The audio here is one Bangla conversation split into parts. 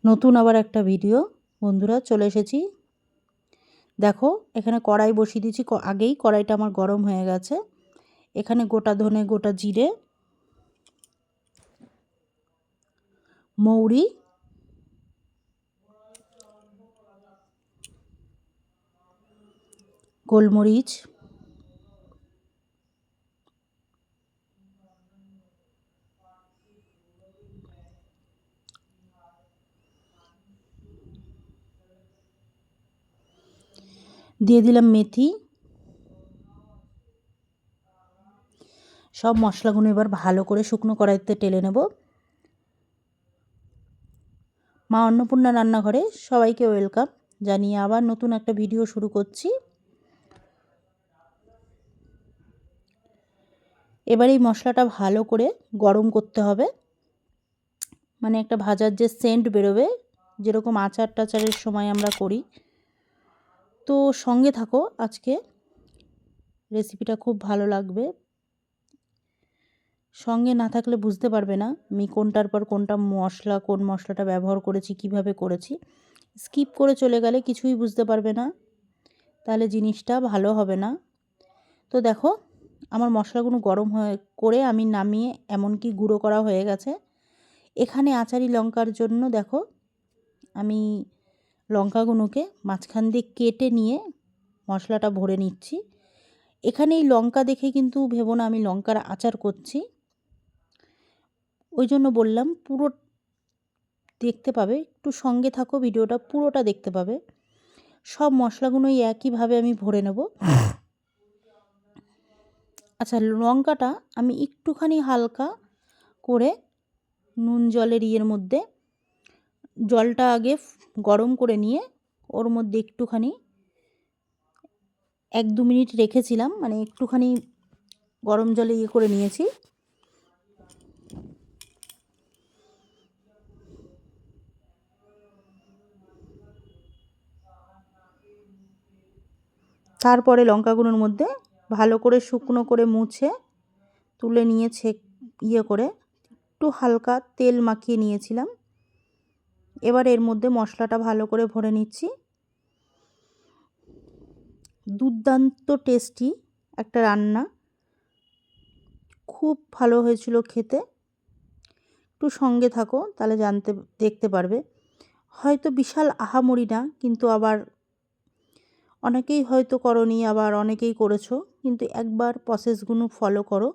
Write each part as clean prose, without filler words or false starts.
নতুন আবার একটা ভিডিও বন্ধুরা চলে এসেছি। দেখো এখানে কড়াই বসিয়ে দিয়েছি, আগেই কড়াইটা আমার গরম হয়ে গেছে। এখানে গোটা ধনে, গোটা জিরে, মৌরি, গোলমরিচ, দিয়ে দিলাম মেথি। সব মশলাগুলো এবার ভালো করে শুকনো কড়াইতে টেলে নেব। মা অন্নপূর্ণা রান্নাঘরে সবাইকে ওয়েলকাম জানিয়ে আবার নতুন একটা ভিডিও শুরু করছি। এবার এই মশলাটা ভালো করে গরম করতে হবে, মানে একটা ভাজার যে সেন্ট বেরোবে, যেরকম আচার টাচারের সময় আমরা করি। তো সঙ্গে থাকো, আজকে রেসিপিটা খুব ভালো লাগবে। সঙ্গে না থাকলে বুঝতে পারবে না আমি কোনটার পর কোনটা মশলা, কোন মশলাটা ব্যবহার করেছি, কিভাবে করেছি। স্কিপ করে চলে গেলে কিছুই বুঝতে পারবে না, তাহলে জিনিসটা ভালো হবে না। তো দেখো আমার মশলাগুলো গরম করে আমি নামিয়ে এমনকি গুঁড়ো করা হয়ে গেছে। এখানে আচারি লঙ্কার জন্য দেখো আমি লঙ্কাগুলোকে মাঝখান দিয়ে কেটে নিয়ে মশলাটা ভরে নিচ্ছি। এখানে এই লঙ্কা দেখে কিন্তু ভেবো না আমি লঙ্কার আচার করছি, ওই জন্য বললাম পুরো দেখতে পাবে, একটু সঙ্গে থাকো, ভিডিওটা পুরোটা দেখতে পাবে। সব মশলাগুলোই একইভাবে আমি ভরে নেব। আচ্ছা, লঙ্কাটা আমি একটুখানি হালকা করে নুন জলের মধ্যে জলটা আগে গরম করে নিয়ে ওর মধ্যে একটুখানি 1-2 মিনিট রেখেছিলাম, মানে একটুখানি গরম জলে করে নিয়েছি। তারপরে লঙ্কাগুলোর মধ্যে ভালো করে শুকনো করে মুছে তুলে নিয়ে করে একটু হালকা তেল মাখিয়ে নিয়েছিলাম। এবার এর মধ্যে মশলাটা ভালো করে ভরে নিচ্ছি। দুর্দান্ত টেস্টি একটা রান্না, খুব ভালো হয়েছিল খেতে। একটু সঙ্গে থাকো, তাহলে দেখতে পারবে। হয়তো বিশাল আহামরি না, কিন্তু আবার অনেকেই হয়তো করনি, আবার অনেকেই করেছো, কিন্তু একবার প্রসেসগুলো ফলো করো,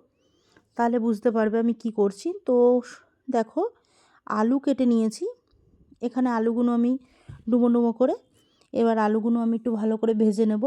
তাহলে বুঝতে পারবে আমি কি করছি। তো দেখো আলু কেটে নিয়েছি, এখানে আলুগুলো আমি ডুমো ডুমো করে, এবার আলুগুলো আমি একটু ভালো করে ভেজে নেব।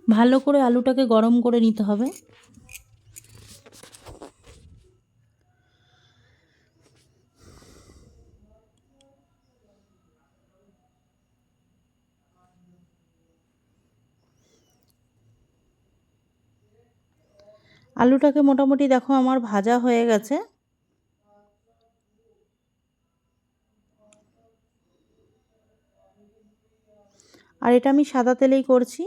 ভালো করে আলুটাকে গরম করে নিতে হবে। আলুটাকে মোটামুটি দেখো আমার ভাজা হয়ে গেছে। আর এটা আমি সাদা তেলেই করছি।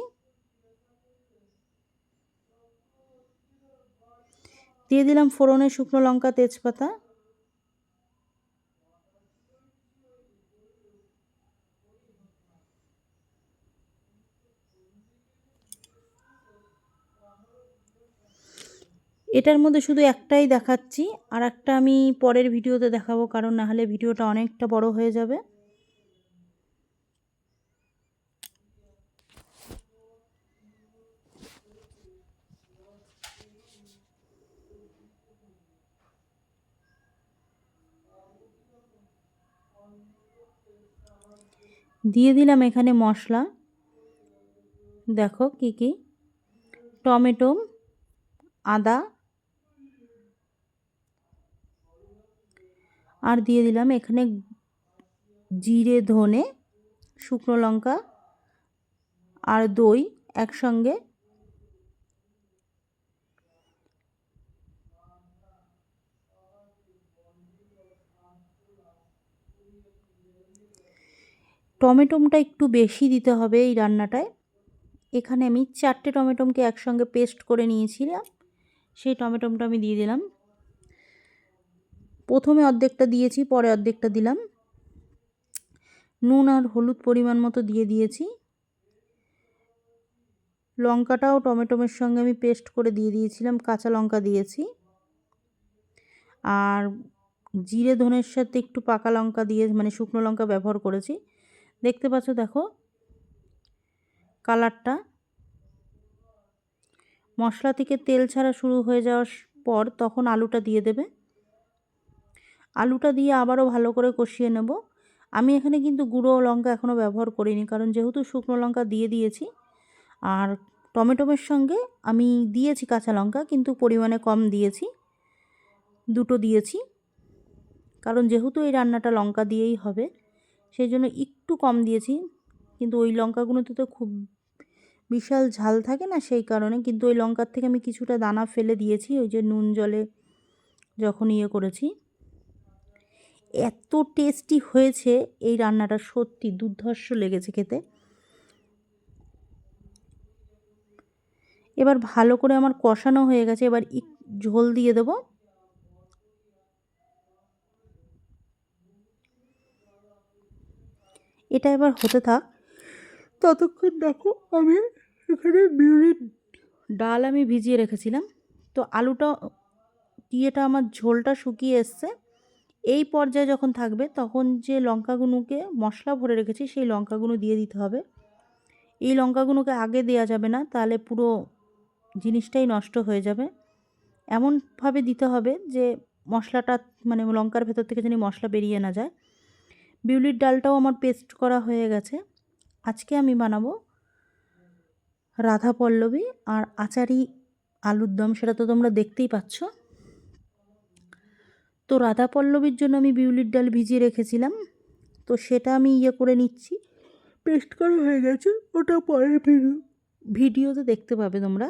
দিয়ে দিলাম ফোড়নে শুকনো লঙ্কা, তেজপাতা। এটার মধ্যে শুধু একটাই দেখাচ্ছি, আর একটা আমি পরের ভিডিওতে দেখাবো, কারণ না হলে ভিডিওটা অনেকটা বড় হয়ে যাবে। দিয়ে দিলাম এখানে মশলা, দেখো কি কি টমেটো, আদা আর দিয়ে দিলাম এখানে জিরে, ধনে, শুকনো লঙ্কা আর দই একসঙ্গে। টমেটোটা একটু বেশি দিতে হবে এই রান্নাটায়। এখানে আমি 4টে টমেটোকে একসঙ্গে পেস্ট করে নিয়েছিলাম, সেই টমেটোটা আমি দিয়ে দিলাম। প্রথমে অর্ধেকটা দিয়েছি, পরে অর্ধেকটা দিলাম। নুন আর হলুদ পরিমাণ মতো দিয়ে দিয়েছি। লঙ্কাটাও টমেটোর সঙ্গে আমি পেস্ট করে দিয়ে দিয়েছিলাম, কাঁচা লঙ্কা দিয়েছি। আর জিরে ধনের সাথে একটু পাকা লঙ্কা দিয়ে মানে শুকনো লঙ্কা ব্যবহার করেছি। দেখতে পাচ্ছ, দেখো কালারটা। মশলা থেকে তেল ছাড়া শুরু হয়ে যাওয়ার পর তখন আলুটা দিয়ে দেবে। আলুটা দিয়ে আবারও ভালো করে কষিয়ে নেব। আমি এখানে কিন্তু গুঁড়ো লঙ্কা এখনও ব্যবহার করিনি, কারণ যেহেতু শুকনো লঙ্কা দিয়ে দিয়েছি। আর টমেটোর সঙ্গে আমি দিয়েছি কাঁচা লঙ্কা, কিন্তু পরিমাণে কম দিয়েছি, 2টো দিয়েছি। কারণ যেহেতু এই রান্নাটা লঙ্কা দিয়েই হবে, সেই জন্য একটু কম দিয়েছি। কিন্তু ওই লঙ্কাগুলোতে তো খুব বিশাল ঝাল থাকে না, সেই কারণে। কিন্তু ওই লঙ্কার থেকে আমি কিছুটা দানা ফেলে দিয়েছি, ওই যে নুন জলে যখন করেছি। এত টেস্টি হয়েছে এই রান্নাটা, সত্যি দুর্ধর্ষ লেগেছে খেতে। এবার ভালো করে আমার কষানো হয়ে গেছে, এবার ঝোল দিয়ে দেবো। এটা এবার হতে থাক। ততক্ষণ দেখো আমি এখানে বিউলির ডাল আমি ভিজিয়ে রেখেছিলাম। তো আলুটা আমার ঝোলটা শুকিয়ে এসছে। এই পর্যায়ে যখন থাকবে তখন যে লঙ্কাগুলোকে মশলা ভরে রেখেছি সেই লঙ্কাগুলো দিয়ে দিতে হবে। এই লঙ্কাগুলোকে আগে দেওয়া যাবে না, তাহলে পুরো জিনিসটাই নষ্ট হয়ে যাবে। এমনভাবে দিতে হবে যে মশলাটা মানে লঙ্কার ভেতর থেকে যেন মশলা বেরিয়ে না যায়। বিউলির ডালটাও আমার পেস্ট করা হয়ে গেছে। আজকে আমি বানাবো রাধা পল্লবী আর আচারি আলুর দম, সেটা তো তোমরা দেখতেই পাচ্ছ। তো রাধা পল্লবীর জন্য আমি বিউলির ডাল ভিজিয়ে রেখেছিলাম, তো সেটা আমি করে নিচ্ছি। পেস্ট করা হয়ে গেছে, ওটা পরের ভিডিওতে দেখতে পাবে তোমরা।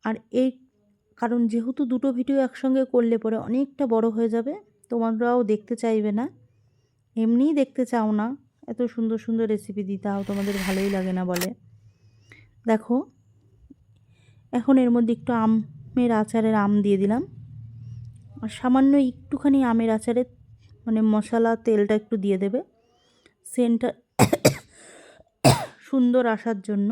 আর এই কারণ যেহেতু 2টো ভিডিও একসঙ্গে করলে পরে অনেকটা বড় হয়ে যাবে, তোমরাও দেখতে চাইবে না, এমনিই দেখতে চাও না। এত সুন্দর সুন্দর রেসিপি দিতাও তোমাদের ভালোই লাগে না বলে। দেখো এখন এর মধ্যে একটু আমের আচারের আম দিয়ে দিলাম, আর সামান্য একটুখানি আমের আচারের মানে মশলা তেলটা একটু দিয়ে দেবে, সেন্টটা সুন্দর আসার জন্য।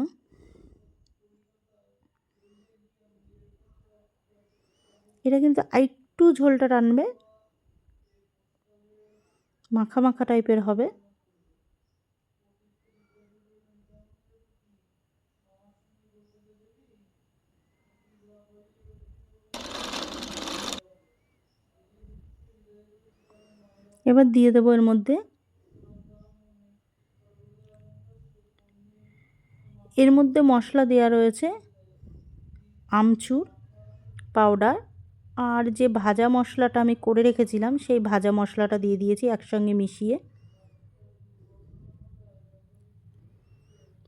এটা কিন্তু একটু ঝোলটা টানবে, মাখা মাখা টাইপের হবে। এবার দিয়ে দেবো এর মধ্যে মশলা দেওয়া রয়েছে আমচুর পাউডার, আর যে ভাজা মশলাটা আমি করে রেখেছিলাম সেই ভাজা মশলাটা দিয়ে দিয়েছি একসঙ্গে মিশিয়ে।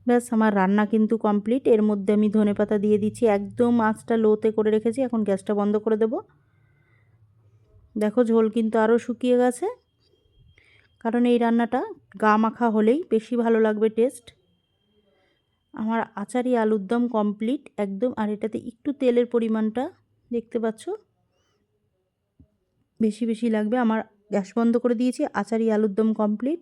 ব্যাস আমার রান্না কিন্তু কমপ্লিট। এর মধ্যে আমি ধনেপাতা দিয়ে দিচ্ছি, একদম আঁচটা লোতে করে রেখেছি। এখন গ্যাসটা বন্ধ করে দেব। দেখো ঝোল কিন্তু আরও শুকিয়ে গেছে, কারণ এই রান্নাটা গা মাখা হলেই বেশি ভালো লাগবে টেস্ট। আমার আচারি আলুর দম কমপ্লিট একদম। আর এটাতে একটু তেলের পরিমাণটা দেখতে পাচ্ছ বেশি বেশি লাগবে। আমার গ্যাস বন্ধ করে দিয়েছি, আচারি আলুর দম কমপ্লিট।